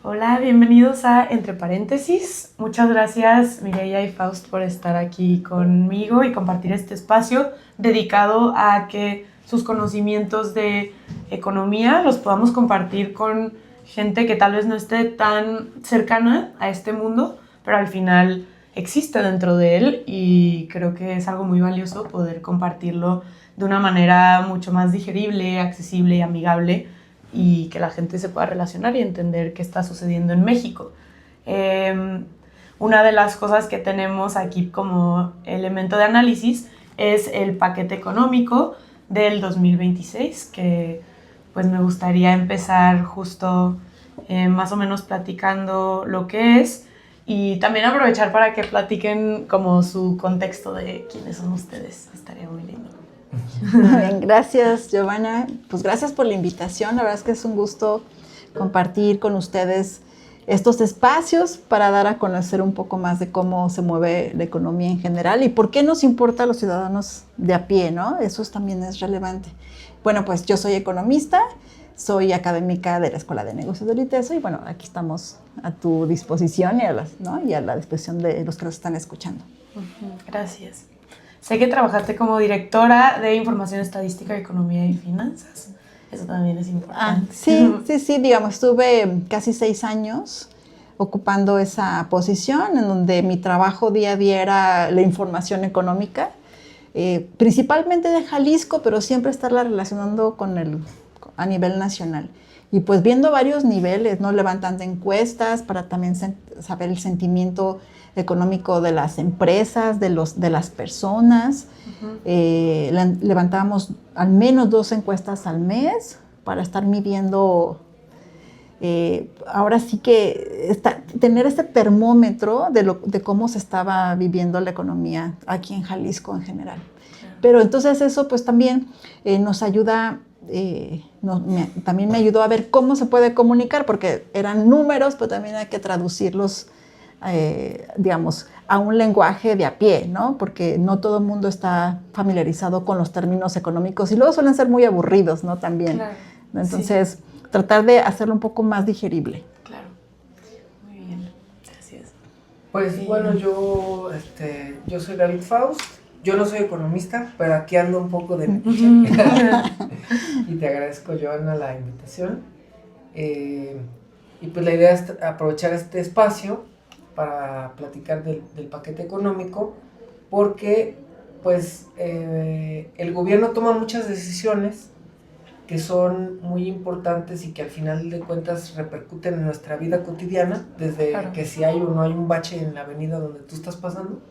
Hola, bienvenidos a Entre Paréntesis. Muchas gracias Mireia y Faust por estar aquí conmigo y compartir este espacio dedicado a que sus conocimientos de economía los podamos compartir con gente que tal vez no esté tan cercana a este mundo, pero al final existe dentro de él y creo que es algo muy valioso poder compartirlo de una manera mucho más digerible, accesible y amigable, y que la gente se pueda relacionar y entender qué está sucediendo en México. Una de las cosas que tenemos aquí como elemento de análisis es el paquete económico del 2026, que pues me gustaría empezar justo más o menos platicando lo que es y también aprovechar para que platiquen como su contexto de quiénes son ustedes. Estaría muy lindo. Bien, gracias, Giovanna. Pues gracias por la invitación. La verdad es que es un gusto compartir con ustedes estos espacios para dar a conocer un poco más de cómo se mueve la economía en general y por qué nos importa a los ciudadanos de a pie, ¿no? Eso también es relevante. Bueno, pues yo soy economista, soy académica de la Escuela de Negocios del ITESO y bueno, aquí estamos a tu disposición y a la disposición de los que nos están escuchando. Gracias. Sé que trabajaste como directora de Información Estadística, Economía y Finanzas. Eso también es importante. Sí, digamos, estuve casi 6 años ocupando esa posición en donde mi trabajo día a día era la información económica, principalmente de Jalisco, pero siempre estarla relacionando a nivel nacional. Y pues viendo varios niveles, ¿no? Levantando encuestas para también saber el sentimiento económico de las empresas, de las personas. Levantábamos al menos 2 encuestas al mes para estar midiendo, ahora sí que tener este termómetro de cómo se estaba viviendo la economía aquí en Jalisco en general. Pero entonces eso pues también nos ayuda, también me ayudó a ver cómo se puede comunicar, porque eran números, pero también hay que traducirlos digamos, a un lenguaje de a pie, ¿no? Porque no todo el mundo está familiarizado con los términos económicos y luego suelen ser muy aburridos, ¿no? También. Claro. Entonces, sí, tratar de hacerlo un poco más digerible. Claro. Muy bien. Gracias. Pues sí. Bueno, yo soy David Faust. Yo no soy economista, pero aquí ando un poco de metiche. Y te agradezco, Joana, la invitación. Y pues la idea es aprovechar este espacio para platicar del paquete económico, porque pues el gobierno toma muchas decisiones que son muy importantes y que al final de cuentas repercuten en nuestra vida cotidiana, desde que si hay o no hay un bache en la avenida donde tú estás pasando,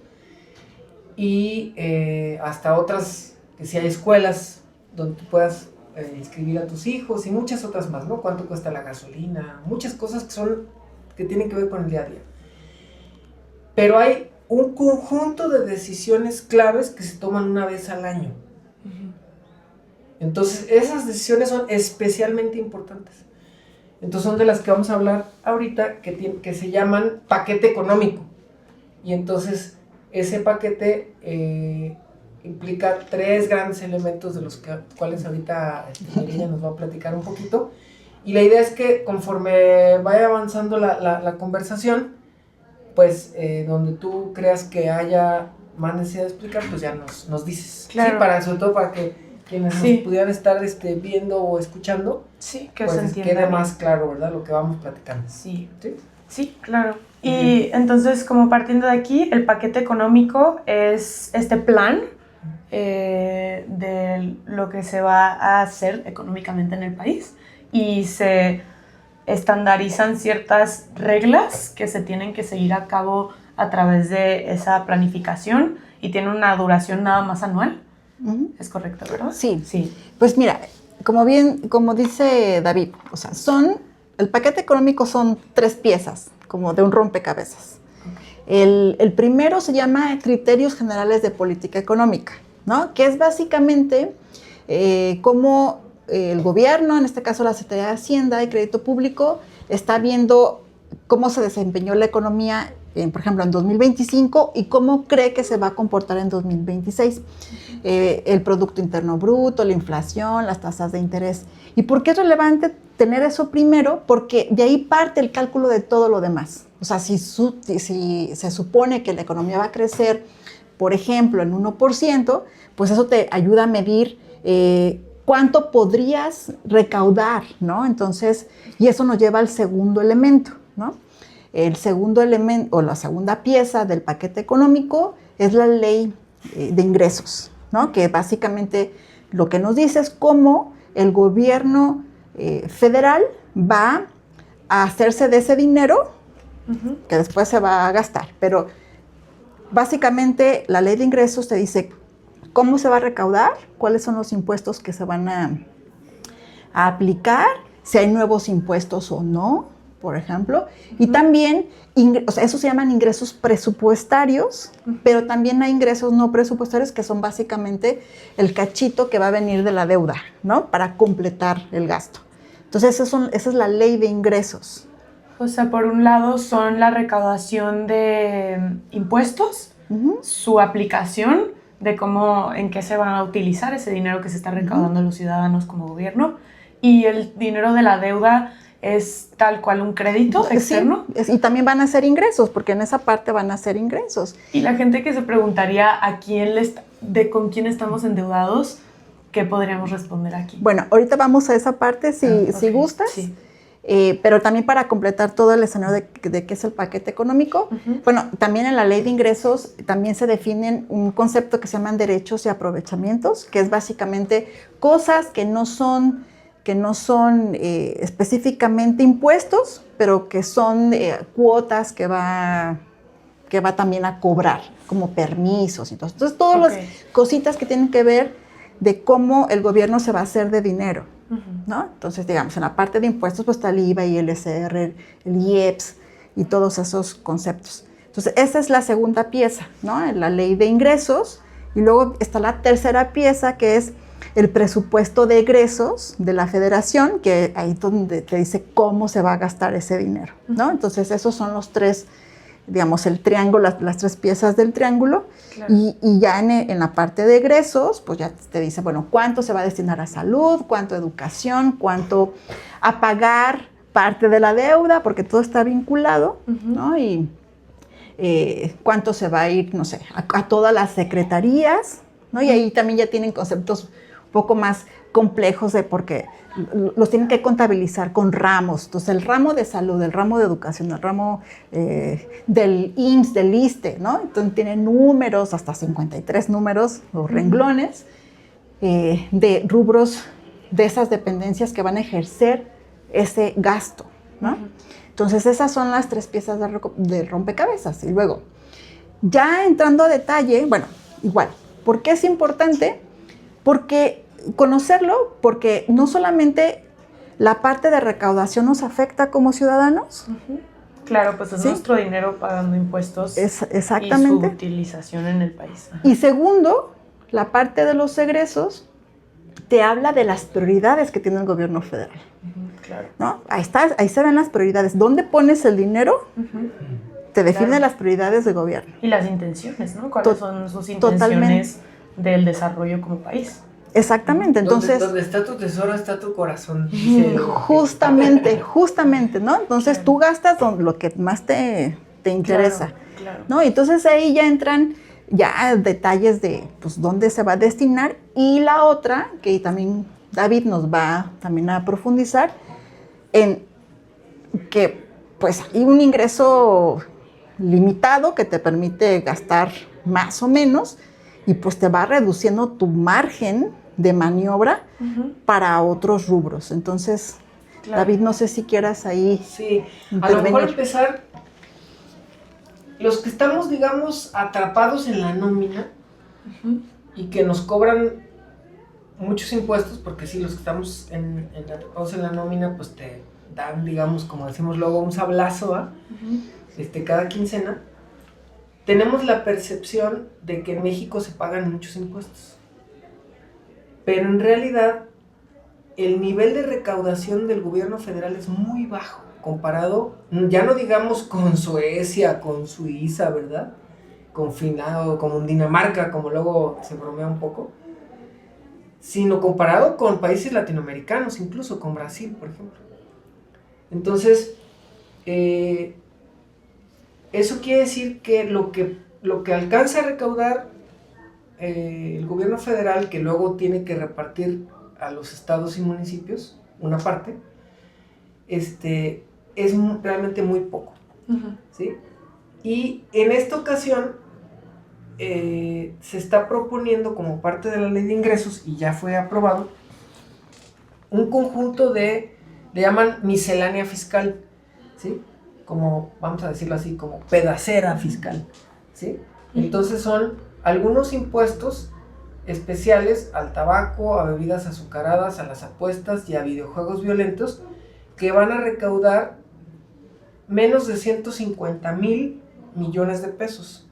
y hasta otras, que si hay escuelas donde tú puedas inscribir a tus hijos y muchas otras más, ¿no? Cuánto cuesta la gasolina, muchas cosas que tienen que ver con el día a día. Pero hay un conjunto de decisiones claves que se toman una vez al año. Entonces, esas decisiones son especialmente importantes. Entonces, son de las que vamos a hablar ahorita, que se llaman paquete económico. Y entonces, ese paquete implica 3 grandes elementos de los cuales ahorita Mireia nos va a platicar un poquito. Y la idea es que conforme vaya avanzando la conversación, pues donde tú creas que haya más necesidad de explicar, pues ya nos dices. Claro. Sí, sobre todo para que quienes nos pudieran estar viendo o escuchando, sí, que pues se entienda quede bien. más claro, ¿verdad? Lo que vamos platicando. Sí, claro. Y entonces, como partiendo de aquí, el paquete económico es este plan de lo que se va a hacer económicamente en el país, y se estandarizan ciertas reglas que se tienen que seguir a cabo a través de esa planificación, y tiene una duración nada más anual. ¿Es correcto, verdad? Sí. Pues mira, como dice David, o sea, el paquete económico son 3 piezas, como de un rompecabezas. Okay. El primero se llama Criterios Generales de Política Económica, ¿no? Que es básicamente cómo el gobierno, en este caso la Secretaría de Hacienda y Crédito Público, está viendo cómo se desempeñó la economía, por ejemplo, en 2025 y cómo cree que se va a comportar en 2026. El Producto Interno Bruto, la inflación, las tasas de interés. ¿Y por qué es relevante tener eso primero? Porque de ahí parte el cálculo de todo lo demás. O sea, si se supone que la economía va a crecer, por ejemplo, en 1%, pues eso te ayuda a medir cuánto podrías recaudar, ¿no? Entonces, y eso nos lleva al segundo elemento, ¿no? El segundo elemento, o la segunda pieza del paquete económico, es la ley de ingresos, ¿no? Que básicamente lo que nos dice es cómo el gobierno federal va a hacerse de ese dinero que después se va a gastar. Pero básicamente la ley de ingresos te dice cómo se va a recaudar, cuáles son los impuestos que se van a aplicar, si hay nuevos impuestos o no, por ejemplo. Y también, o sea, eso se llaman ingresos presupuestarios, pero también hay ingresos no presupuestarios que son básicamente el cachito que va a venir de la deuda, ¿no? Para completar el gasto. Entonces, esa es la ley de ingresos. O sea, por un lado son la recaudación de impuestos, su aplicación de cómo, en qué se van a utilizar ese dinero que se está recaudando los ciudadanos como gobierno, y el dinero de la deuda es tal cual un crédito externo. Sí, y también van a ser ingresos, porque en esa parte van a ser ingresos. Y la gente que se preguntaría con quién estamos endeudados, ¿qué podríamos responder aquí? Bueno, ahorita vamos a esa parte si gustas. Sí. Pero también para completar todo el escenario de qué es el paquete económico, bueno, también en la ley de ingresos también se definen un concepto que se llaman derechos y aprovechamientos, que es básicamente cosas que no son específicamente impuestos, pero que son cuotas que va también a cobrar, como permisos y todo. Entonces, todas las cositas que tienen que ver de cómo el gobierno se va a hacer de dinero, ¿no? Entonces, digamos, en la parte de impuestos, pues está el IVA y el SR, el IEPS y todos esos conceptos. Entonces, esa es la segunda pieza, ¿no? La ley de ingresos. Y luego está la tercera pieza, que es el presupuesto de egresos de la federación, que ahí donde te dice cómo se va a gastar ese dinero, ¿no? Entonces, esos son los tres, digamos, el triángulo, las tres piezas del triángulo. Claro. Y ya en la parte de egresos, pues ya te dice, bueno, cuánto se va a destinar a salud, cuánto a educación, cuánto a pagar parte de la deuda, porque todo está vinculado, ¿no? Y cuánto se va a ir, no sé, a todas las secretarías, ¿no? Y ahí también ya tienen conceptos un poco más complejos porque los tienen que contabilizar con ramos. Entonces, el ramo de salud, el ramo de educación, el ramo del IMSS, del ISSSTE, ¿no? Entonces, tienen números, hasta 53 números, los renglones, de rubros de esas dependencias que van a ejercer ese gasto, ¿no? Entonces, esas son las tres piezas de rompecabezas. Y luego, ya entrando a detalle, bueno, igual, ¿por qué es importante? Porque conocerlo, porque no solamente la parte de recaudación nos afecta como ciudadanos. Claro, pues es nuestro dinero pagando impuestos exactamente. Y su utilización en el país. Y segundo, la parte de los egresos te habla de las prioridades que tiene el gobierno federal. Claro. ¿No? Ahí se ven las prioridades. ¿Dónde pones el dinero? Te define las prioridades del gobierno. Y las intenciones, ¿no? ¿Cuáles son sus intenciones del desarrollo como país? Exactamente, entonces... Donde está tu tesoro, está tu corazón. Justamente, ¿no? Entonces tú gastas lo que más te interesa, claro. ¿no? Entonces ahí ya entran ya detalles de, pues, dónde se va a destinar. Y la otra, que también David nos va también a profundizar, en que, pues, hay un ingreso limitado que te permite gastar más o menos, y pues te va reduciendo tu margen de maniobra para otros rubros. Entonces, David, no sé si quieras ahí intervenir. A lo mejor empezar, los que estamos, digamos, atrapados en la nómina y que nos cobran muchos impuestos, porque sí, los que estamos atrapados en la nómina, pues te dan, digamos, como decimos luego, un sablazo cada quincena. Tenemos la percepción de que en México se pagan muchos impuestos, pero en realidad el nivel de recaudación del gobierno federal es muy bajo. comparado, ya no digamos con Suecia, con Suiza, ¿verdad? Con Finlandia, con Dinamarca, como luego se bromea un poco, sino comparado con países latinoamericanos, incluso con Brasil, por ejemplo. Entonces, eso quiere decir que lo que alcanza a recaudar el gobierno federal, que luego tiene que repartir a los estados y municipios, una parte, es realmente muy poco, ¿sí? Y en esta ocasión se está proponiendo como parte de la ley de ingresos, y ya fue aprobado, un conjunto le llaman miscelánea fiscal, ¿sí? Como, vamos a decirlo así, como pedacera fiscal, ¿sí? Entonces son algunos impuestos especiales al tabaco, a bebidas azucaradas, a las apuestas y a videojuegos violentos, que van a recaudar menos de 150,000 millones de pesos.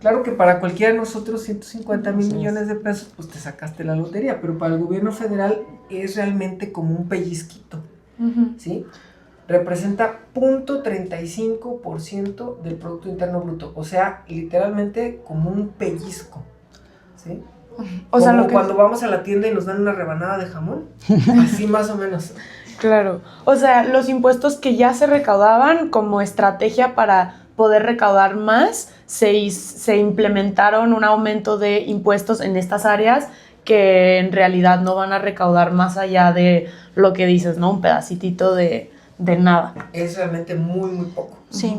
Claro que para cualquiera de nosotros 150,000 millones de pesos, pues te sacaste la lotería, pero para el gobierno federal es realmente como un pellizquito, ¿sí? Representa 0.35% del Producto Interno Bruto, o sea, literalmente como un pellizco, ¿sí? O sea, como cuando vamos a la tienda y nos dan una rebanada de jamón, así más o menos. Claro, o sea, los impuestos que ya se recaudaban como estrategia para poder recaudar más, se implementaron un aumento de impuestos en estas áreas que en realidad no van a recaudar más allá de lo que dices, ¿no? Un pedacitito de nada. Es realmente muy, muy poco. Sí,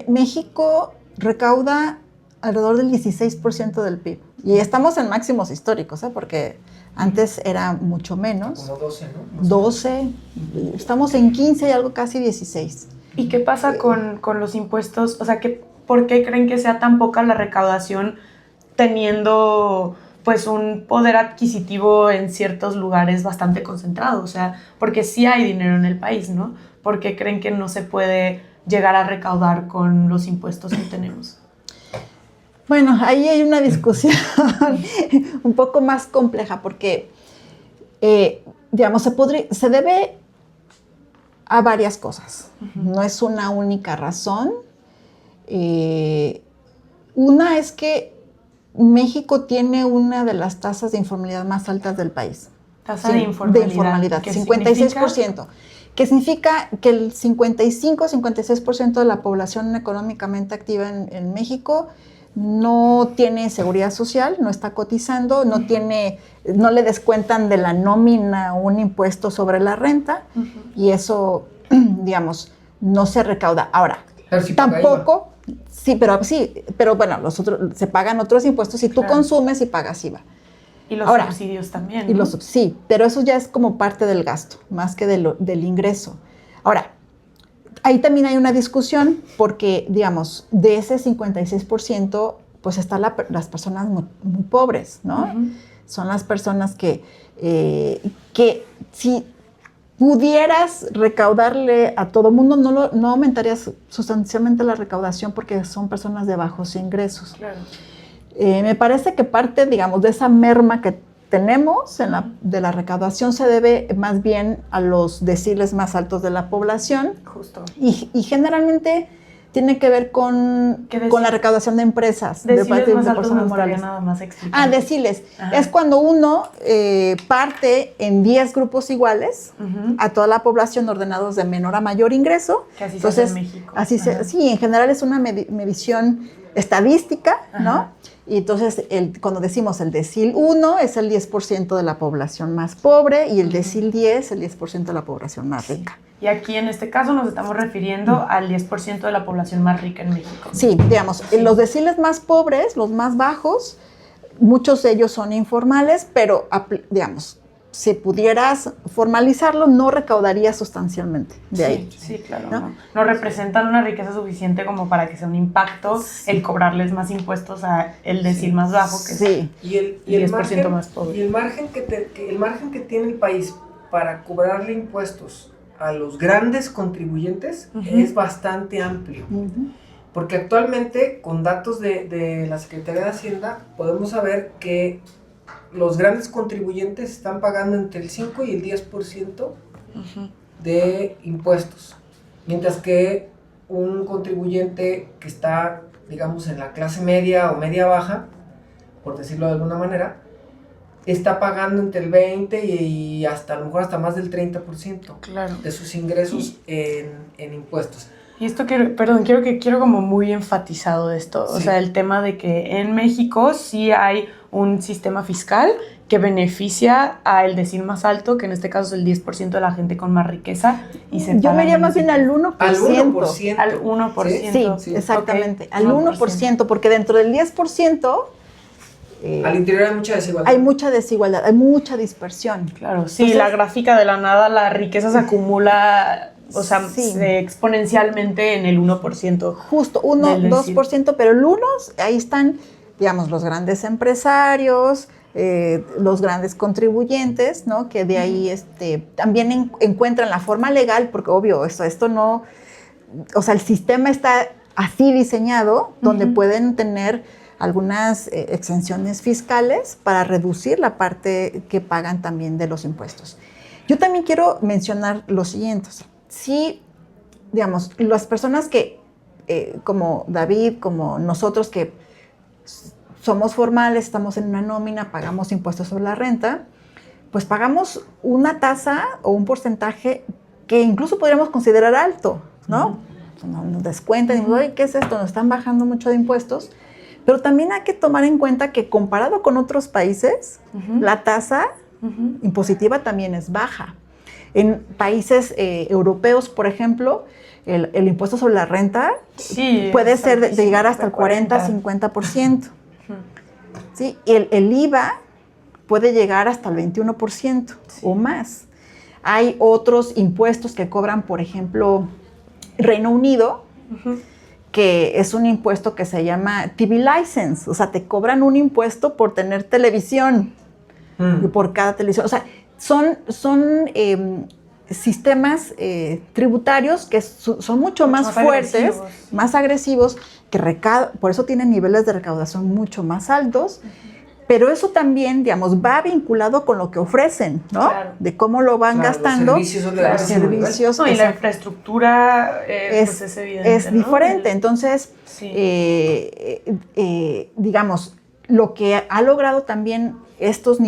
México recauda alrededor del 16% del PIB. Y estamos en máximos históricos, ¿eh? Porque antes era mucho menos. Como 12, ¿no? 12, estamos en 15 y algo casi 16. ¿Y qué pasa con los impuestos? O sea, ¿por qué creen que sea tan poca la recaudación teniendo pues un poder adquisitivo en ciertos lugares bastante concentrado? O sea, porque sí hay dinero en el país, ¿no? ¿Por qué creen que no se puede llegar a recaudar con los impuestos que tenemos? Bueno, ahí hay una discusión un poco más compleja porque, digamos, se debe a varias cosas. No es una única razón. Una es que México tiene una de las tasas de informalidad más altas del país. Tasa de informalidad. 56%. Que significa que el 55-56% de la población económicamente activa en México no tiene seguridad social, no está cotizando, no le descuentan de la nómina un impuesto sobre la renta, y eso, digamos, no se recauda. Ahora, tampoco, sí, pero bueno, se pagan otros impuestos si tú consumes y pagas IVA. Y los subsidios también, ¿no? Sí, pero eso ya es como parte del gasto, más que del ingreso. Ahora, ahí también hay una discusión porque, digamos, de ese 56%, pues están las personas muy, muy pobres, ¿no? Son las personas que si pudieras recaudarle a todo mundo, no aumentarías sustancialmente la recaudación porque son personas de bajos ingresos. Claro. Me parece que parte, digamos, de esa merma que tenemos de la recaudación se debe más bien a los deciles más altos de la población. Justo. Y generalmente tiene que ver con la recaudación de empresas. Deciles más altos me gustaría nada más explicar. Deciles. Es cuando uno parte en 10 grupos iguales a toda la población ordenados de menor a mayor ingreso. Que así se hace en México. Sí, en general es una medición estadística, ¿no? Y entonces, cuando decimos el decil 1 es el 10% de la población más pobre y el decil 10 el 10% de la población más rica. Y aquí en este caso nos estamos refiriendo al 10% de la población más rica en México. Sí, digamos, los deciles más pobres, los más bajos, muchos de ellos son informales, pero, digamos, si pudieras formalizarlo, no recaudaría sustancialmente de ahí. Sí, claro. No representan una riqueza suficiente como para que sea un impacto el cobrarles más impuestos a el decil más bajo, que es y el 10% margen, más pobre. Y el margen que tiene el país para cobrarle impuestos a los grandes contribuyentes es bastante amplio. Porque actualmente, con datos de la Secretaría de Hacienda, podemos saber que los grandes contribuyentes están pagando entre el 5 y el 10% de impuestos. Mientras que un contribuyente que está, digamos, en la clase media o media baja, por decirlo de alguna manera, está pagando entre el 20 y hasta a lo mejor hasta más del 30% Claro. de sus ingresos en impuestos. Y esto quiero como muy enfatizado esto, o Sí. sea, el tema de que en México sí hay un sistema fiscal que beneficia al decil más alto, que en este caso es el 10% de la gente con más riqueza, y se Yo paga me iría más menos bien al impuestos. 1%. Al 1%. Al 1%. Sí, Sí. exactamente, Ok, al 1%, porque dentro del 10% Al interior hay mucha desigualdad. hay mucha desigualdad, hay mucha dispersión. Claro, sí, Entonces, la gráfica de la nada, la riqueza se acumula, o sea, Sí. exponencialmente en el 1%. Justo, 1, del decil. 2%, pero el 1, ahí están, digamos, los grandes empresarios, los grandes contribuyentes, ¿no? Que de ahí también encuentran la forma legal, porque obvio, esto no, o sea, el sistema está así diseñado, donde pueden tener algunas exenciones fiscales para reducir la parte que pagan también de los impuestos. Yo también quiero mencionar lo siguiente. Sí, digamos, las personas que, como David, como nosotros que somos formales, estamos en una nómina, pagamos impuestos sobre la renta, pues pagamos una tasa o un porcentaje que incluso podríamos considerar alto, ¿no? Nos descuentan y digo, "Ay, ¿qué es esto? Nos están bajando mucho de impuestos". Pero también hay que tomar en cuenta que comparado con otros países, la tasa impositiva también es baja. En países europeos, por ejemplo, el impuesto sobre la renta Sí, puede ser de altísimo, llegar hasta el 40-50%. ¿Sí? Y el IVA puede llegar hasta el 21% o más. Hay otros impuestos que cobran, por ejemplo, Reino Unido, que es un impuesto que se llama TV License. O sea, te cobran un impuesto por tener televisión, por cada televisión. O sea, son sistemas tributarios que son mucho más fuertes, más agresivos, que por eso tienen niveles de recaudación mucho más altos. Pero eso también, digamos, va vinculado con lo que ofrecen, ¿no? Claro. de cómo lo van gastando. Los servicios son de Claro. altísimo nivel. Servicios, No, y la exacto. infraestructura pues es evidente, es ¿no? diferente. Entonces, Sí. digamos, lo que ha logrado también estos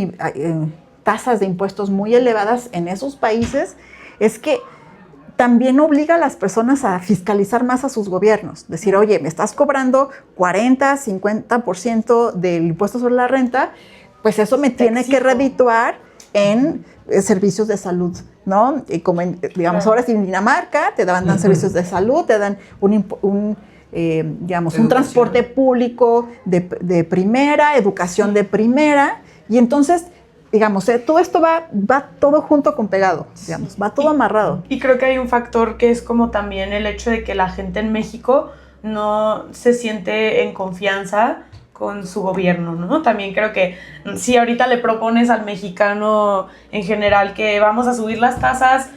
tasas de impuestos muy elevadas en esos países es que también obliga a las personas a fiscalizar más a sus gobiernos. Decir, oye, me estás cobrando 40, 50% del impuesto sobre la renta, pues eso me tiene que redituar en servicios de salud, ¿no? Y como digamos, ahora en Dinamarca te dan servicios de salud, te dan un transporte público de primera, educación de primera, y entonces, digamos, todo esto va todo junto con pegado, digamos, va todo amarrado. Y creo que hay un factor que es como también el hecho de que la gente en México no se siente en confianza con su gobierno, ¿no? También creo que si ahorita le propones al mexicano en general que vamos a subir las tasas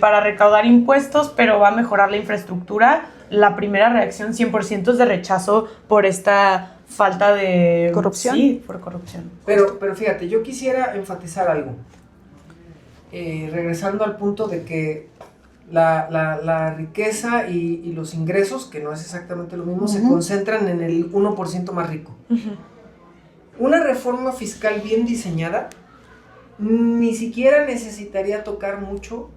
para recaudar impuestos, pero va a mejorar la infraestructura, la primera reacción 100% es de rechazo por esta falta de... ¿Corrupción? Sí, por corrupción. Pero fíjate, yo quisiera enfatizar algo. Regresando al punto de que la riqueza y los ingresos, que no es exactamente lo mismo, se concentran en el 1% más rico. Una reforma fiscal bien diseñada ni siquiera necesitaría tocar mucho,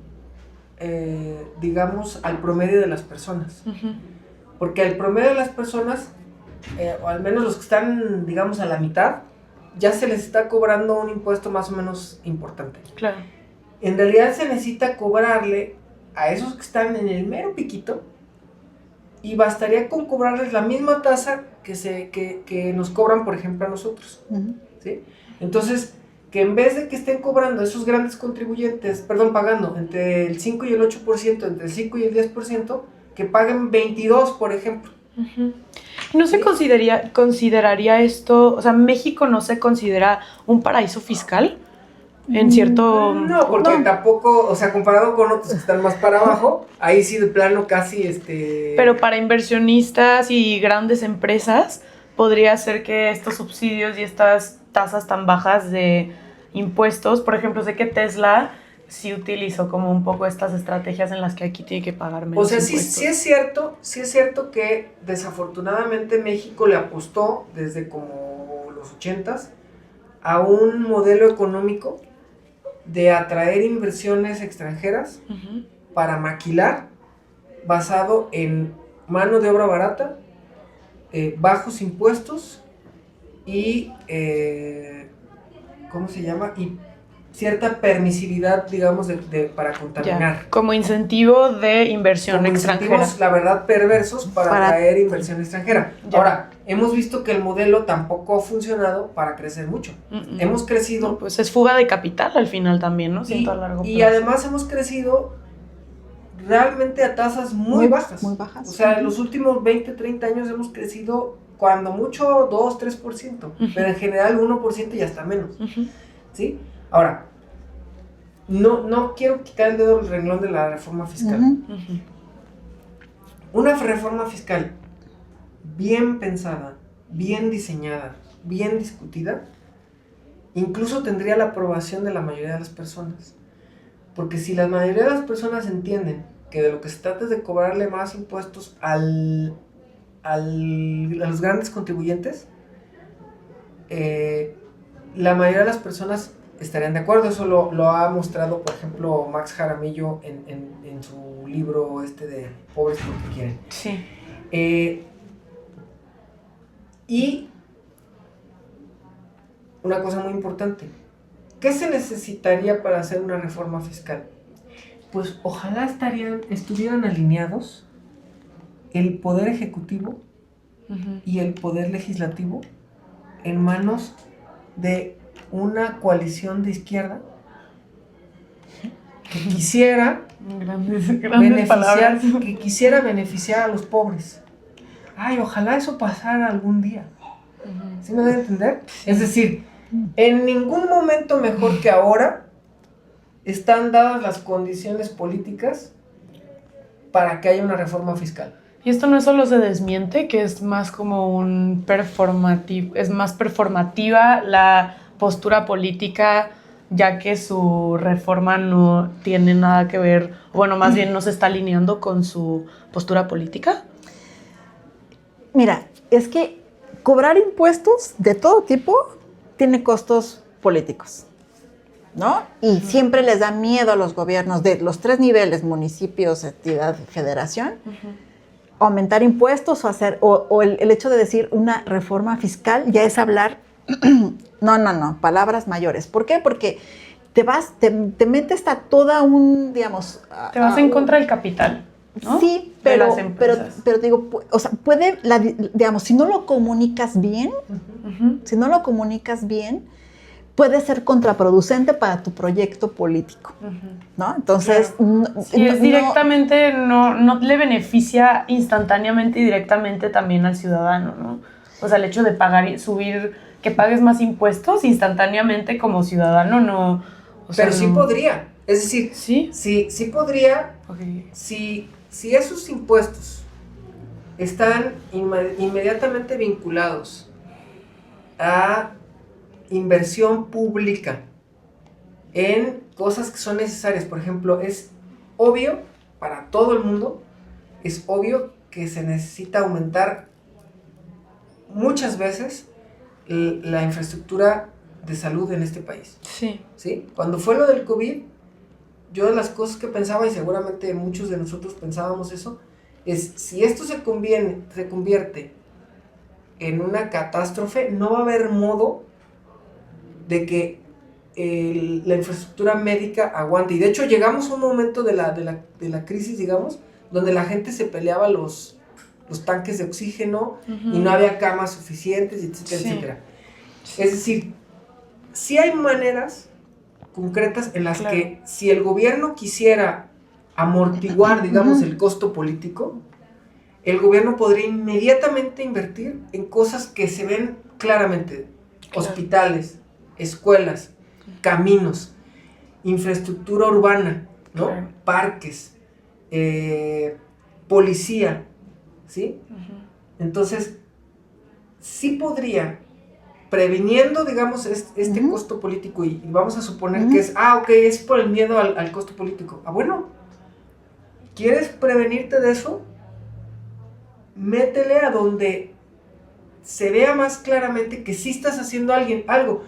digamos, al promedio de las personas. Porque al promedio de las personas, o al menos los que están, digamos, a la mitad, ya se les está cobrando un impuesto más o menos importante. Claro. En realidad se necesita cobrarle a esos que están en el mero piquito, y bastaría con cobrarles la misma tasa que nos cobran, por ejemplo, a nosotros. ¿Sí? Entonces, que en vez de que estén cobrando esos grandes contribuyentes, pagando entre el 5 y el 8%, entre el 5 y el 10%, que paguen 22, por ejemplo. ¿No se consideraría esto, o sea, México no se considera un paraíso fiscal? En cierto... No, porque tampoco, o sea, comparado con otros que están más para abajo, ahí sí de plano casi Pero para inversionistas y grandes empresas, podría ser que estos subsidios y estas tasas tan bajas de impuestos, por ejemplo, sé que Tesla sí utilizó como un poco estas estrategias en las que aquí tiene que pagar menos O sea, impuestos. sí es cierto que desafortunadamente México le apostó desde como los 80s a un modelo económico de atraer inversiones extranjeras Ujú. para maquilar, basado en mano de obra barata, bajos impuestos y, ¿cómo se llama? Y cierta permisividad, digamos, para contaminar. Ya, como incentivo de inversión Como extranjera. incentivos, la verdad, perversos para atraer inversión extranjera. Ya. Ahora, hemos visto que el modelo tampoco ha funcionado para crecer mucho. Hemos crecido. No, pues es fuga de capital al final también, ¿no? Siento a largo plazo. Y además hemos crecido realmente a tasas muy bajas. Muy bajas. O sea, en los últimos 20, 30 años hemos crecido cuando mucho 2, 3%, pero en general 1% y hasta menos. ¿Sí? Ahora, no quiero quitar el dedo del renglón de la reforma fiscal. Una reforma fiscal bien pensada, bien diseñada, bien discutida, incluso tendría la aprobación de la mayoría de las personas. Porque si la mayoría de las personas entienden que de lo que se trata es de cobrarle más impuestos a los grandes contribuyentes, la mayoría de las personas estarían de acuerdo. Eso lo ha mostrado, por ejemplo, Max Jaramillo en su libro de Pobres porque quieren. Sí. Y una cosa muy importante, ¿qué se necesitaría para hacer una reforma fiscal? Pues ojalá estuvieran alineados el poder ejecutivo y el poder legislativo en manos de una coalición de izquierda que quisiera beneficiar a los pobres. Ay, ojalá eso pasara algún día. ¿Sí me deben entender? Sí. Es decir, en ningún momento mejor que ahora están dadas las condiciones políticas para que haya una reforma fiscal. Y esto no solo se desmiente, que es más como un performativo, es más performativa la postura política, ya que su reforma no tiene nada que ver, bueno, más bien no se está alineando con su postura política. Mira, es que cobrar impuestos de todo tipo tiene costos políticos, ¿no? Y siempre les da miedo a los gobiernos de los 3 niveles, municipios, entidad, federación, aumentar impuestos o el hecho de decir una reforma fiscal ya es hablar, no, palabras mayores. ¿Por qué? Porque te metes a toda digamos... Te vas en contra del capital, ¿no? Sí, pero digo, o sea, digamos, si no lo comunicas bien, puede ser contraproducente para tu proyecto político, ¿no? Entonces, claro. Directamente no le beneficia instantáneamente y directamente también al ciudadano, ¿no? O sea, el hecho de pagar y subir, que pagues más impuestos instantáneamente como ciudadano, no... Pero sí podría, es decir, sí podría, si esos impuestos están inmediatamente vinculados a inversión pública en cosas que son necesarias. Por ejemplo, es obvio para todo el mundo, es obvio que se necesita aumentar muchas veces la infraestructura de salud en este país. ¿Sí? Cuando fue lo del COVID, yo de las cosas que pensaba, y seguramente muchos de nosotros pensábamos eso, es si esto se convierte en una catástrofe, no va a haber modo de que la infraestructura médica aguante. Y de hecho llegamos a un momento de la crisis, digamos, donde la gente se peleaba los tanques de oxígeno y no había camas suficientes, etcétera, etcétera. Es decir, sí hay maneras concretas en las que si el gobierno quisiera amortiguar, digamos, el costo político, el gobierno podría inmediatamente invertir en cosas que se ven claramente: hospitales, escuelas, caminos, infraestructura urbana, ¿no? Parques, policía, ¿sí? Entonces, sí podría previniendo, digamos, este costo político y vamos a suponer que es por el miedo al costo político. Bueno, ¿quieres prevenirte de eso? Métele a donde se vea más claramente que sí estás haciendo algo.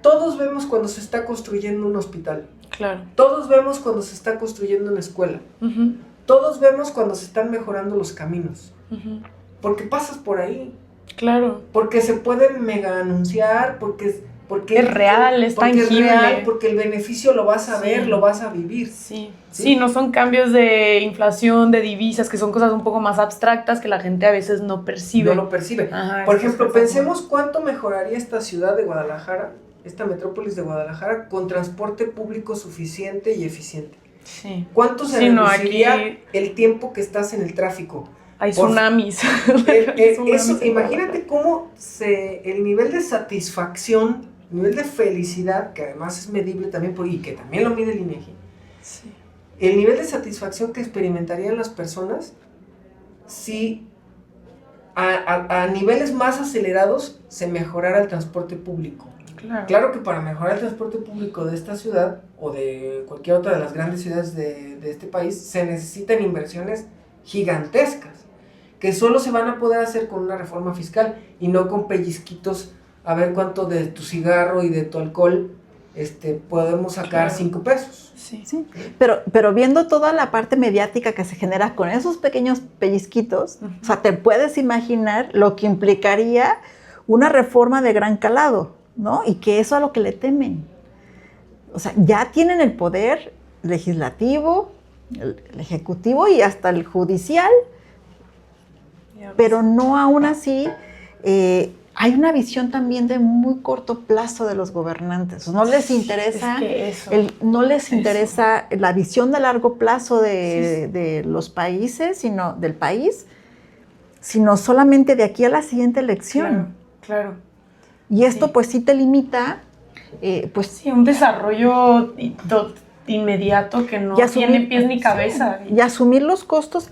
Todos vemos cuando se está construyendo un hospital. Claro. Todos vemos cuando se está construyendo una escuela. Uh-huh. Todos vemos cuando se están mejorando los caminos. Uh-huh. Porque pasas por ahí. Claro. Porque se pueden mega anunciar, porque es real, es tangible. Es real, porque el beneficio lo vas a ver, lo vas a vivir. Sí, no son cambios de inflación, de divisas, que son cosas un poco más abstractas que la gente a veces no percibe. No lo percibe. Ajá, por ejemplo, pensemos cuánto mejoraría esta ciudad de Guadalajara, esta metrópolis de Guadalajara, con transporte público suficiente y eficiente. Sí. ¿Cuánto se reduciría el tiempo que estás en el tráfico? Hay tsunamis. Eso, imagínate cómo el nivel de satisfacción, el nivel de felicidad, que además es medible también, y que también lo mide el INEGI, sí. El nivel de satisfacción que experimentarían las personas si a niveles más acelerados se mejorara el transporte público. Claro que para mejorar el transporte público de esta ciudad o de cualquier otra de las grandes ciudades de este país se necesitan inversiones gigantescas que solo se van a poder hacer con una reforma fiscal y no con pellizquitos a ver cuánto de tu cigarro y de tu alcohol podemos sacar 5 pesos. Sí. Pero viendo toda la parte mediática que se genera con esos pequeños pellizquitos, uh-huh. O sea, te puedes imaginar lo que implicaría una reforma de gran calado, ¿no? Y que eso es a lo que le temen. O sea, ya tienen el poder legislativo, el ejecutivo y hasta el judicial, pero no aún así hay una visión también de muy corto plazo de los gobernantes. No les interesa, no les interesa la visión de largo plazo de los países, sino del país, sino solamente de aquí a la siguiente elección. Claro. Y esto pues sí te limita, un desarrollo inmediato que no tiene pies ni cabeza. Y asumir los costos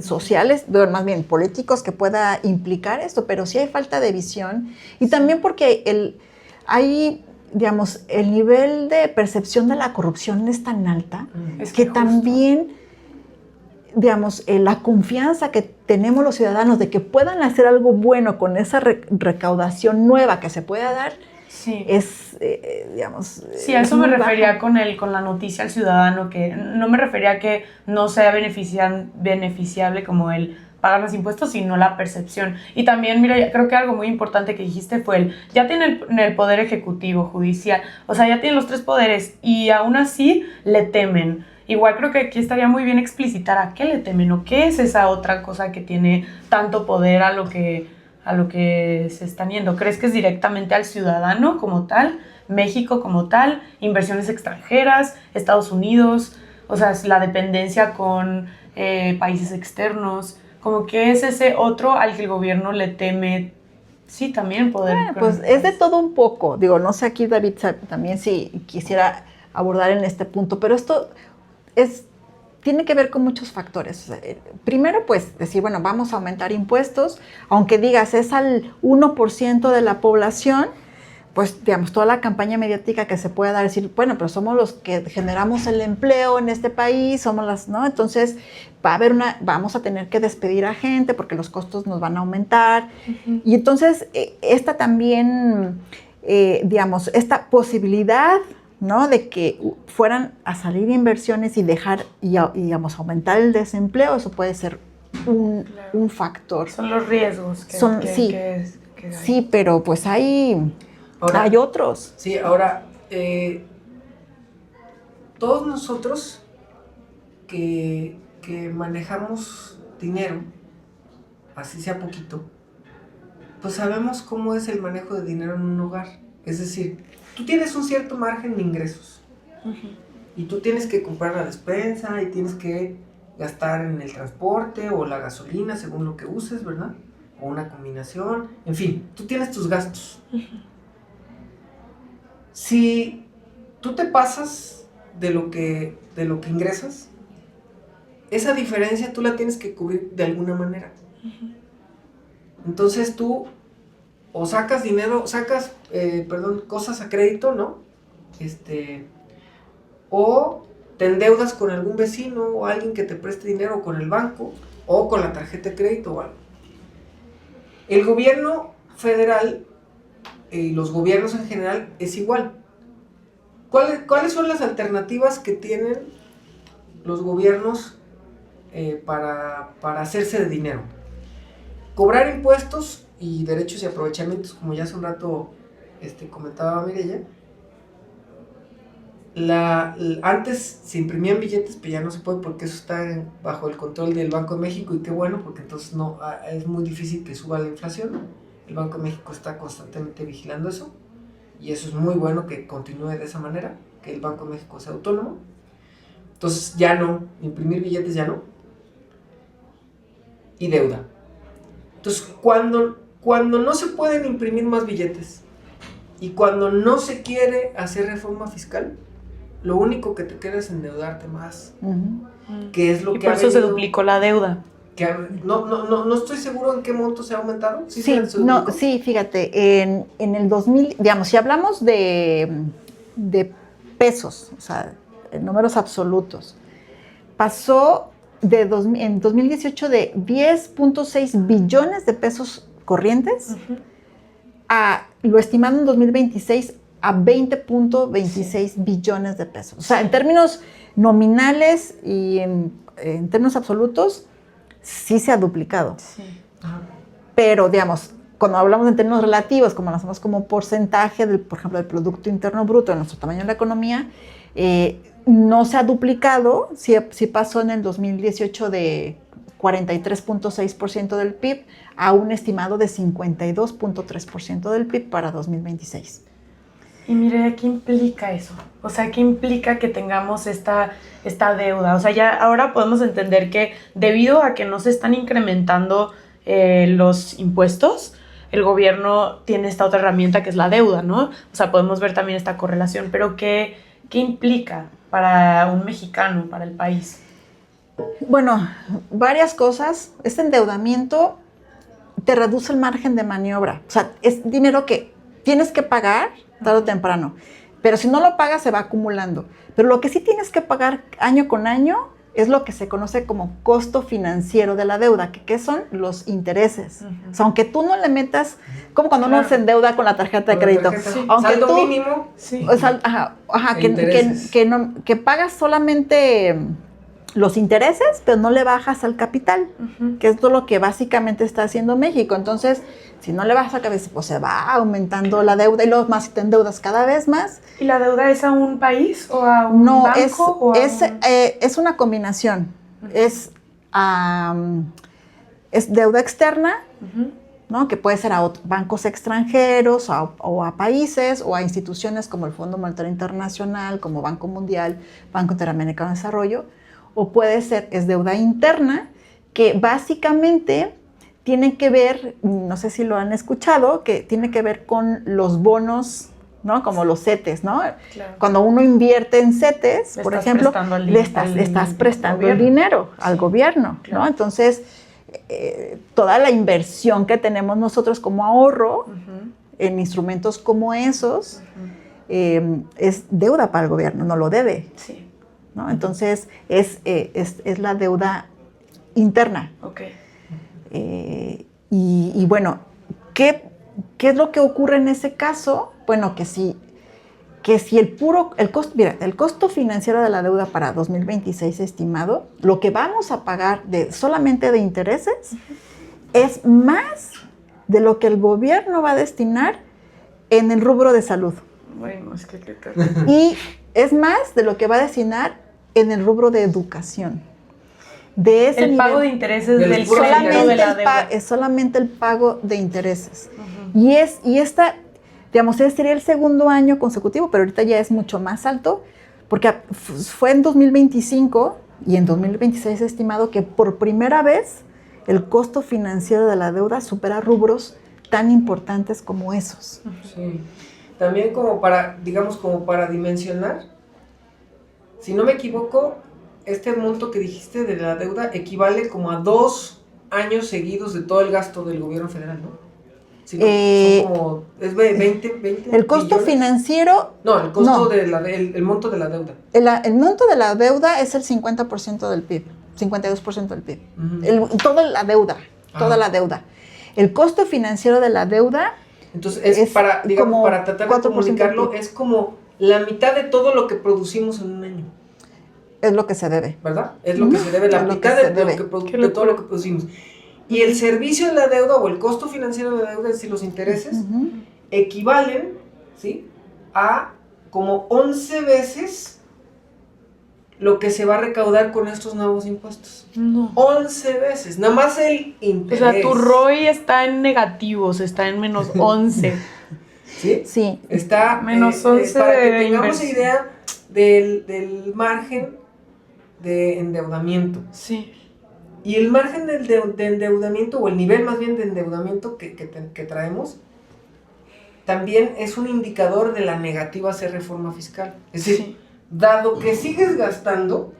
sociales, más bien políticos que pueda implicar esto, pero sí hay falta de visión. Y también porque el nivel de percepción de la corrupción es tan alta que también, la confianza que tenemos los ciudadanos de que puedan hacer algo bueno con esa recaudación nueva que se pueda dar, sí. Sí, a eso me refería con la noticia al ciudadano, que no me refería a que no sea beneficiable como el pagar los impuestos, sino la percepción. Y también, mira, creo que algo muy importante que dijiste fue ya tiene el poder ejecutivo, judicial, o sea, ya tienen los 3 poderes y aún así le temen. Igual creo que aquí estaría muy bien explicitar a qué le temen o qué es esa otra cosa que tiene tanto poder a lo que se están yendo. ¿Crees que es directamente al ciudadano como tal, México como tal, inversiones extranjeras, Estados Unidos, o sea, la dependencia con países externos? Como que es ese otro al que el gobierno le teme, sí, también poder. Bueno, pues es de todo un poco. Digo, no sé aquí David también si quisiera abordar en este punto, pero esto tiene que ver con muchos factores. Primero, pues, decir, bueno, vamos a aumentar impuestos, aunque digas, es al 1% de la población, pues, toda la campaña mediática que se pueda dar, decir, bueno, pero somos los que generamos el empleo en este país, ¿no? Entonces, vamos a tener que despedir a gente porque los costos nos van a aumentar. Uh-huh. Y entonces, esta también, esta posibilidad, ¿no? De que fueran a salir inversiones y dejar, aumentar el desempleo, eso puede ser un factor. Son los riesgos que hay. Sí, pero pues hay otros. Sí, ahora, todos nosotros que manejamos dinero, así sea poquito, pues sabemos cómo es el manejo de dinero en un hogar. Es decir, tú tienes un cierto margen de ingresos. Uh-huh. Y tú tienes que comprar la despensa y tienes que gastar en el transporte o la gasolina según lo que uses, ¿verdad? O una combinación. En fin, tú tienes tus gastos. Uh-huh. Si tú te pasas de lo que ingresas, esa diferencia tú la tienes que cubrir de alguna manera. Uh-huh. Entonces tú o sacas dinero, cosas a crédito, ¿no? O te endeudas con algún vecino o alguien que te preste dinero con el banco o con la tarjeta de crédito o algo. El gobierno federal y los gobiernos en general es igual. ¿Cuáles son las alternativas que tienen los gobiernos para hacerse de dinero? Cobrar impuestos y derechos y aprovechamientos, como ya hace un rato comentaba Mireya. Antes se imprimían billetes, pero ya no se puede porque eso está bajo el control del Banco de México, y qué bueno, porque entonces es muy difícil que suba la inflación. El Banco de México está constantemente vigilando eso, y eso es muy bueno que continúe de esa manera, que el Banco de México sea autónomo. Entonces ya no, imprimir billetes ya no, y deuda. Entonces cuando no se pueden imprimir más billetes y cuando no se quiere hacer reforma fiscal, lo único que te queda es endeudarte más. Que es lo y que por eso se duplicó la deuda. No estoy seguro en qué monto se ha aumentado. Sí, fíjate, en el 2000, digamos, si hablamos de pesos, o sea, en números absolutos, pasó en 2018 de 10.6 billones de pesos corrientes a lo estimado en 2026 a 20.26 billones de pesos. O sea, en términos nominales y en términos absolutos, sí se ha duplicado. Sí. Pero, digamos, cuando hablamos en términos relativos, como lo hacemos como porcentaje, por ejemplo, del Producto Interno Bruto, de nuestro tamaño en la economía, no se ha duplicado. Sí pasó en el 2018 de 43.6% del PIB a un estimado de 52.3% del PIB para 2026. Y mire, ¿qué implica eso? O sea, ¿qué implica que tengamos esta deuda? O sea, ya ahora podemos entender que debido a que no se están incrementando los impuestos, el gobierno tiene esta otra herramienta que es la deuda, ¿no? O sea, podemos ver también esta correlación, pero ¿qué implica para un mexicano, para el país? Bueno, varias cosas. Este endeudamiento te reduce el margen de maniobra. O sea, es dinero que tienes que pagar tarde o temprano, pero si no lo pagas se va acumulando. Pero lo que sí tienes que pagar año con año es lo que se conoce como costo financiero de la deuda, que son los intereses. O sea, aunque tú no le metas, como cuando uno se endeuda con la tarjeta de crédito. Aunque saldo tú, mínimo. Sí. Que pagas solamente los intereses, pero no le bajas al capital, que es todo lo que básicamente está haciendo México. Entonces, si no le bajas a cabeza, pues se va aumentando la deuda y luego más si te endeudas cada vez más. ¿Y la deuda es a un país o a un banco? Es una combinación. Es deuda externa, ¿no? Que puede ser a bancos extranjeros o a países o a instituciones como el Fondo Monetario Internacional, como Banco Mundial, Banco Interamericano de Desarrollo. O puede ser, es deuda interna, que básicamente tiene que ver, no sé si lo han escuchado, que tiene que ver con los bonos, ¿no? Como los CETES, ¿no? Claro. Cuando uno invierte en CETES, por ejemplo, le estás prestando el dinero al gobierno, claro. ¿No? Entonces, toda la inversión que tenemos nosotros como ahorro en instrumentos como esos es deuda para el gobierno, no lo debe. Sí. ¿No? Entonces, es la deuda interna. Okay. Y bueno, ¿qué es lo que ocurre en ese caso? Bueno, que si el costo financiero de la deuda para 2026 estimado, lo que vamos a pagar solamente de intereses es más de lo que el gobierno va a destinar en el rubro de salud. Bueno, es que y es más de lo que va a destinar en el rubro de educación. De ese el pago de intereses del solamente de la deuda. Es solamente el pago de intereses. Y esta, digamos, ese sería el segundo año consecutivo, pero ahorita ya es mucho más alto, porque fue en 2025 y en 2026 es estimado que por primera vez el costo financiero de la deuda supera rubros tan importantes como esos. Sí. También como para dimensionar, si no me equivoco, este monto que dijiste de la deuda equivale como a 2 años seguidos de todo el gasto del gobierno federal, ¿no? Sí, son como, es 20 el costo billones. financiero... No, el costo No. el monto de la deuda. El monto de la deuda es el 50% del PIB, 52% del PIB. Ujú. Toda la deuda, toda Ajá. la deuda. El costo financiero de la deuda Entonces, es para, digamos, como para tratar de 4% comunicarlo, del PIB. es como la mitad de todo lo que producimos en un año, Es lo que se debe. ¿verdad? Es lo que se debe, la Es lo mitad que se de lo debe. que de todo lo que producimos. Y el servicio de la deuda o el costo financiero de la deuda, es decir, los intereses, Ujú. equivalen, ¿sí?, a como 11 veces lo que se va a recaudar con estos nuevos impuestos. No. 11 veces, nada más el O interés. sea, tu ROI está en negativos, está en menos 11. ¿Sí? Sí. Está Menos 11 para que de tengamos inversión. idea del margen de endeudamiento. Sí. Y el margen de endeudamiento, o el nivel más bien de endeudamiento que traemos, también es un indicador de la negativa a hacer reforma fiscal. Es decir, Sí. dado que sigues gastando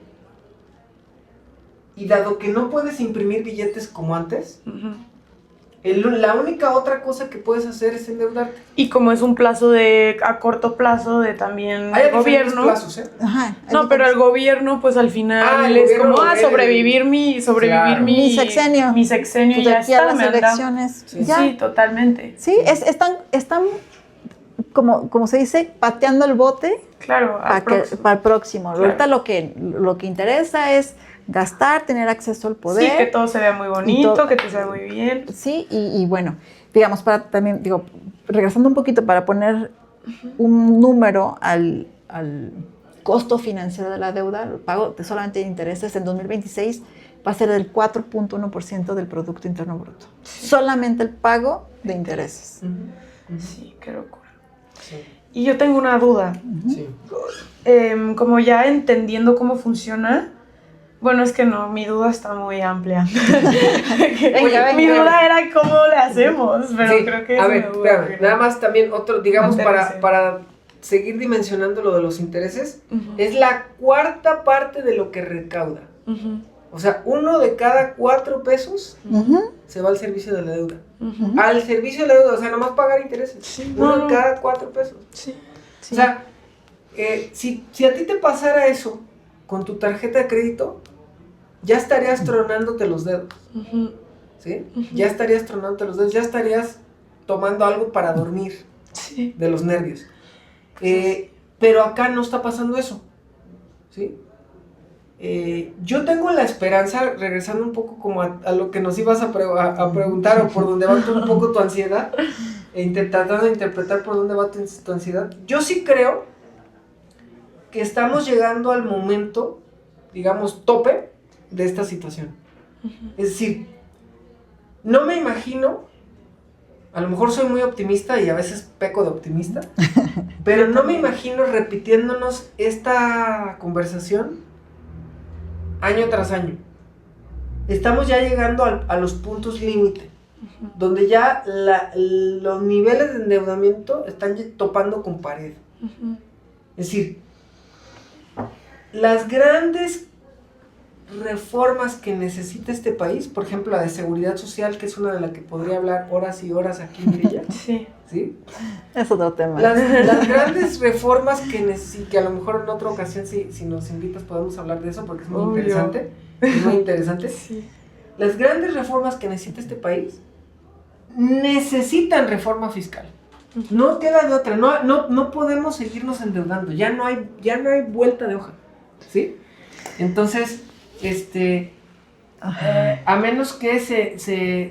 y dado que no puedes imprimir billetes como antes, Ujú. la única otra cosa que puedes hacer es endeudarte. Y como es un plazo a corto plazo de también Hay el diferentes gobierno. plazos, ¿eh? Ajá. No, pero el gobierno, pues al final el es gobierno como, lo ve sobrevivir Claro. Mi sexenio. Mi sexenio Pues ya de aquí a está, las me anda. elecciones. Sí. Ya. Sí, totalmente. Sí, están como se dice, pateando el bote Claro, al próximo. para el próximo. Claro. Ahorita lo que interesa es gastar, tener acceso al poder. Sí, que todo se vea muy bonito, que te se vea muy bien. Sí, y bueno, digamos, para también, regresando un poquito para poner un número al costo financiero de la deuda, el pago de solamente de intereses en 2026 va a ser del 4.1% del Producto Interno Bruto. Solamente el pago de intereses. Sí, qué locura. Sí. Y yo tengo una duda. Sí. Como ya entendiendo cómo funciona, bueno, es que no, mi duda está muy amplia. Venga, Mi venga. duda era cómo le hacemos, pero Sí, creo que a es ver, una duda espérame, nada más también otro, digamos, Aterrice. para seguir dimensionando lo de los intereses, Ujú. es la cuarta parte de lo que recauda. Ujú, O sea, 1 de cada 4 pesos Ujú. se va al servicio de la deuda. ujú. Al servicio de la deuda, o sea, nomás pagar intereses. Sí, 1 no. de cada 4 pesos. Sí. Sí. O sea, si a ti te pasara eso con tu tarjeta de crédito, ya estarías tronándote los dedos, Ujú, ¿sí? Ujú. Ya estarías tronándote los dedos, ya estarías tomando algo para dormir sí. de los nervios. Pero acá no está pasando eso, ¿sí? Yo tengo la esperanza, regresando un poco como a lo que nos ibas a preguntar, o por donde va un poco tu ansiedad, tratando de interpretar por dónde va tu ansiedad. Yo sí creo que estamos llegando al momento, digamos, tope de esta situación. Es decir, no me imagino, a lo mejor soy muy optimista y a veces peco de optimista, pero no me imagino repitiéndonos esta conversación año tras año. Estamos ya llegando a los puntos límite, donde ya los niveles de endeudamiento están topando con pared. Ujú. Es decir, las grandes reformas que necesita este país, por ejemplo la de seguridad social, que es una de las que podría hablar horas y horas aquí en Mirella, Sí. ¿sí? Es otro tema. Las grandes reformas que a lo mejor en otra ocasión, si nos invitas, podemos hablar de eso, porque es muy Obvio. interesante. Es muy interesante. Sí. Las grandes reformas que necesita este país necesitan reforma fiscal. No queda de otra. No podemos seguirnos endeudando. Ya no hay vuelta de hoja, ¿sí? Entonces, a menos que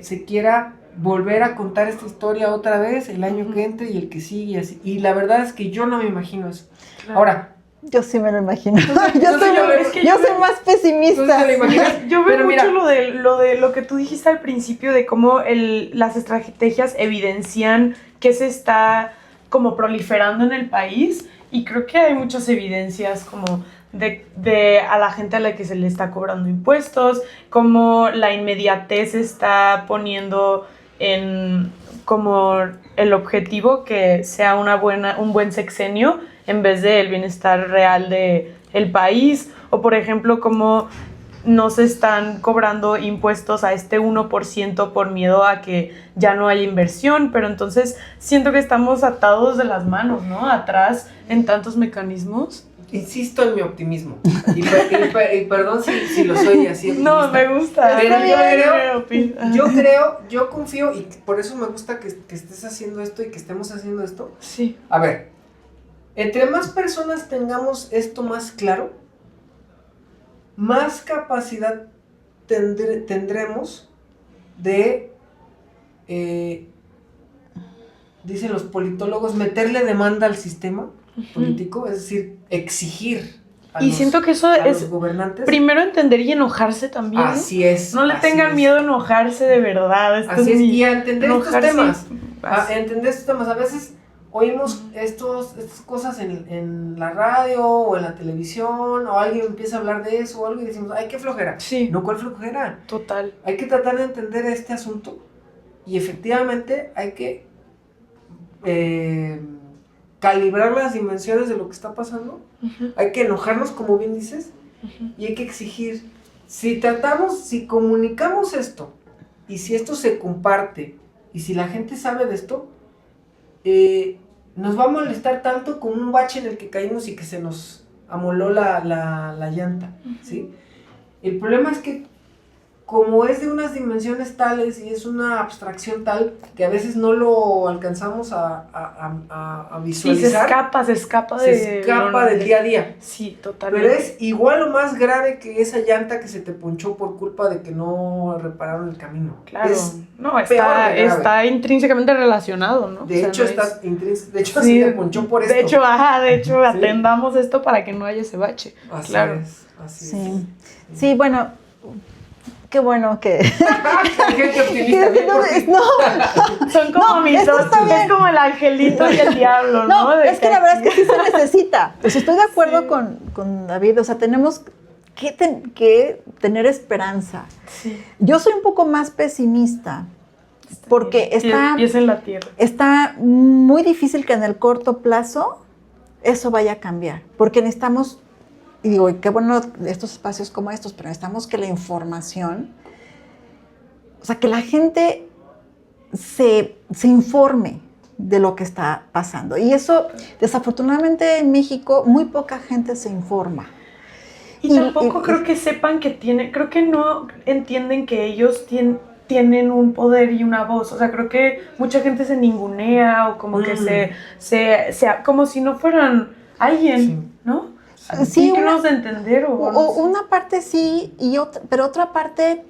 se quiera volver a contar esta historia otra vez el año que entre y el que sigue y así. Y la verdad es que yo no me imagino eso. Claro. Ahora, Yo sí me lo imagino. Entonces yo yo soy más ¿tú te pesimista. lo imaginas? Yo veo Pero mucho mira, lo que tú dijiste al principio de cómo las estrategias evidencian que se está como proliferando en el país, y creo que hay muchas evidencias como de a la gente a la que se le está cobrando impuestos, como la inmediatez está poniendo en como el objetivo que sea un buen sexenio en vez del bienestar real del país, o por ejemplo como no se están cobrando impuestos a este 1% por miedo a que ya no haya inversión, pero entonces siento que estamos atados de las manos, ¿no? Atrás en tantos mecanismos. Insisto en mi optimismo. Y perdón si lo soy así. No, me gusta. Pero yo confío, y por eso me gusta que estés haciendo esto y que estemos haciendo esto. Sí. A ver, entre más personas tengamos esto más claro, más capacidad tendremos de, dicen los politólogos, meterle demanda al sistema político, es decir, exigir a siento que eso es los gobernantes. Primero entender y enojarse también. Así es. No le tengan miedo a enojarse de verdad. Así es, y a entender estos temas. A entender estos temas. A veces oímos estas cosas en la radio o en la televisión, o alguien empieza a hablar de eso o algo y decimos, ¡ay, qué flojera! Sí. No, ¿cuál flojera? Total. Hay que tratar de entender este asunto y efectivamente hay que calibrar las dimensiones de lo que está pasando. Hay que enojarnos, como bien dices, y hay que exigir. Si comunicamos esto, y si esto se comparte, y si la gente sabe de esto, nos va a molestar tanto como un bache en el que caímos y que se nos amoló la llanta, ¿sí? El problema es que como es de unas dimensiones tales y es una abstracción tal que a veces no lo alcanzamos a visualizar. Sí, se escapa del día a día. Sí, totalmente. Pero es igual o más grave que esa llanta que se te ponchó por culpa de que no repararon el camino. Claro. No, está intrínsecamente relacionado, ¿no? De hecho, así te ponchó por esto. De hecho, atendamos esto para que no haya ese bache. Así claro. Así es. Sí, bueno, qué bueno que... Gente optimista, Son como mis dos, es como el angelito y el diablo, ¿no? Es que la verdad es que sí se necesita. Pues estoy de acuerdo con David, o sea, tenemos que tener esperanza. Sí. Yo soy un poco más pesimista, porque pies en la tierra. Está muy difícil que en el corto plazo eso vaya a cambiar, porque necesitamos... Y digo, qué bueno estos espacios como estos, pero necesitamos que la información, o sea, que la gente se informe de lo que está pasando. Y eso, desafortunadamente en México, muy poca gente se informa. Y tampoco creo que sepan que creo que no entienden que ellos tienen un poder y una voz. O sea, creo que mucha gente se ningunea o como que como si no fueran alguien, ¿no? Sí, de entender una parte sí, pero otra parte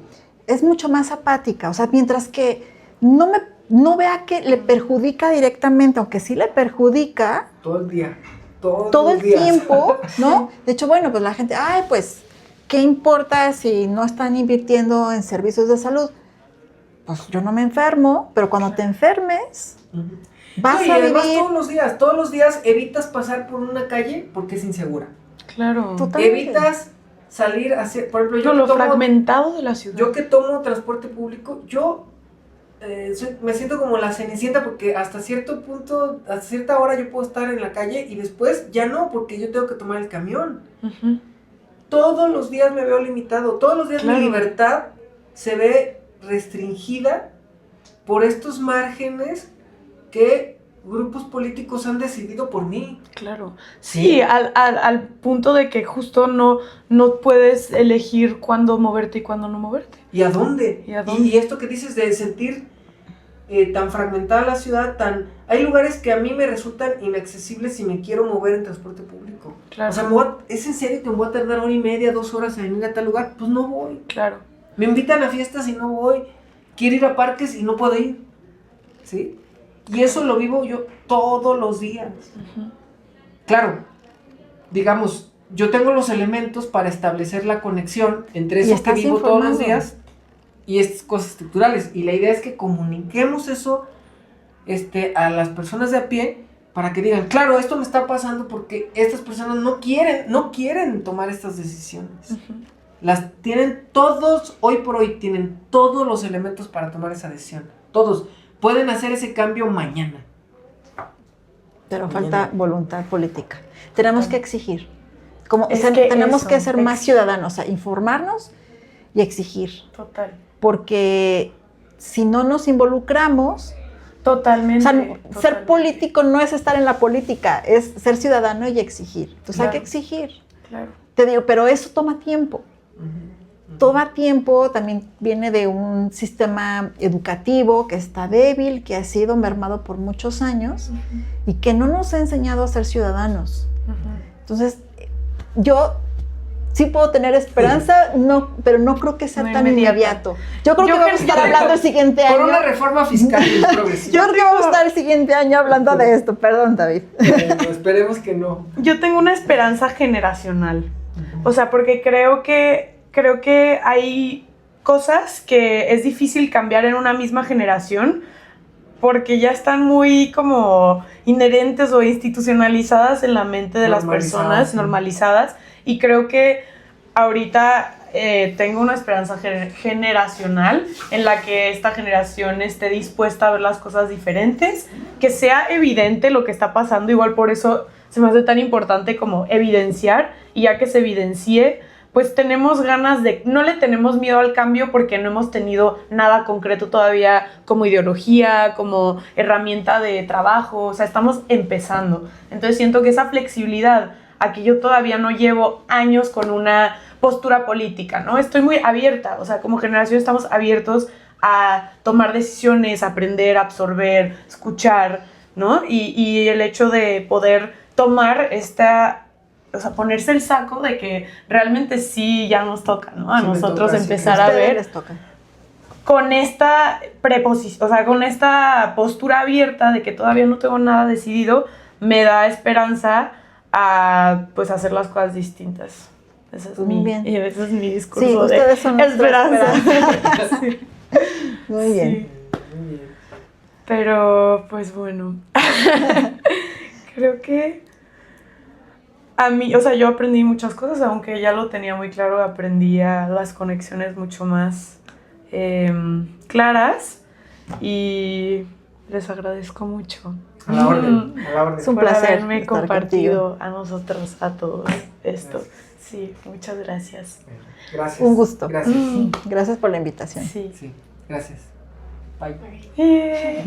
es mucho más apática. O sea, mientras que no vea que le perjudica directamente, aunque sí le perjudica. Todo el día. Todo el tiempo, ¿no? De hecho, bueno, pues la gente, pues, ¿qué importa si no están invirtiendo en servicios de salud? Pues yo no me enfermo, pero cuando te enfermes, vas a vivir... además todos los días evitas pasar por una calle porque es insegura. Claro. Totalmente. Evitas salir hacia, por ejemplo, lo fragmentado de la ciudad. Yo que tomo transporte público, me siento como la Cenicienta porque hasta cierto punto, hasta cierta hora yo puedo estar en la calle y después ya no, porque yo tengo que tomar el camión. Todos los días me veo limitado, todos los días mi libertad se ve restringida por estos márgenes que grupos políticos han decidido por mí. Claro. Sí, al punto de que justo no puedes elegir cuándo moverte y cuándo no moverte. ¿Y a dónde? Y esto que dices de sentir tan fragmentada la ciudad, hay lugares que a mí me resultan inaccesibles si me quiero mover en transporte público. Claro. O sea, ¿es en serio que me voy a tardar 1:30, 2 horas en ir a tal lugar? Pues no voy. Claro. Me invitan a fiestas y no voy. Quiero ir a parques y no puedo ir. ¿Sí? Y eso lo vivo yo todos los días. Claro, digamos, yo tengo los elementos para establecer la conexión entre eso que vivo todos los días y estas cosas estructurales. Y la idea es que comuniquemos eso a las personas de a pie para que digan, claro, esto me está pasando porque estas personas no quieren tomar estas decisiones. Las tienen todos, hoy por hoy, tienen todos los elementos para tomar esa decisión. Todos. Pueden hacer ese cambio mañana. Pero falta voluntad política. Tenemos que exigir. Tenemos que ser más ciudadanos, o sea, informarnos y exigir. Total. Porque si no nos involucramos, Totalmente. o sea, totalmente. ser político no es estar en la política, es ser ciudadano y exigir. Entonces Claro. hay que exigir. Claro. Te digo, pero eso toma tiempo. Toma tiempo, también viene de un sistema educativo que está débil, que ha sido mermado por muchos años y que no nos ha enseñado a ser ciudadanos. Entonces, yo sí puedo tener esperanza, pero no creo que sea No tan inmediato. inmediato. Yo creo que vamos a estar yo hablando el siguiente Por año. una reforma fiscal progresiva. Yo creo que vamos a estar el siguiente año hablando de esto. Perdón, David. Esperemos que no. Yo tengo una esperanza generacional. O sea, porque creo que hay cosas que es difícil cambiar en una misma generación porque ya están muy como inherentes o institucionalizadas en la mente de las personas, Sí. normalizadas. Y creo que ahorita tengo una esperanza generacional en la que esta generación esté dispuesta a ver las cosas diferentes, que sea evidente lo que está pasando. Igual por eso se me hace tan importante como evidenciar, y ya que se evidencie, pues tenemos ganas de, no le tenemos miedo al cambio porque no hemos tenido nada concreto todavía como ideología, como herramienta de trabajo, o sea, estamos empezando. Entonces siento que esa flexibilidad, aquí yo todavía no llevo años con una postura política, ¿no? Estoy muy abierta, o sea, como generación estamos abiertos a tomar decisiones, aprender, absorber, escuchar, ¿no? Y el hecho de poder tomar o sea, ponerse el saco de que realmente sí ya nos toca, ¿no? A Sí, me nosotros toca, sí, empezar claro. a Ustedes ver les toca. con esta preposición, o sea, con esta postura abierta de que todavía no tengo nada decidido, me da esperanza a, pues, hacer las cosas distintas. Ese es mi discurso Sí, de ustedes son nuestra esperanza. Sí. Muy bien. Sí. Muy bien. Pero, pues bueno, creo que a mí, o sea, yo aprendí muchas cosas, aunque ya lo tenía muy claro, aprendí a las conexiones mucho más claras, y les agradezco mucho. A la orden, a la orden. Es un por placer haberme estar compartido contigo. a nosotros, a todos esto. Gracias. Sí, muchas gracias. Gracias. Un gusto. Gracias. Gracias por la invitación. Sí. Sí, gracias. Bye. Eh.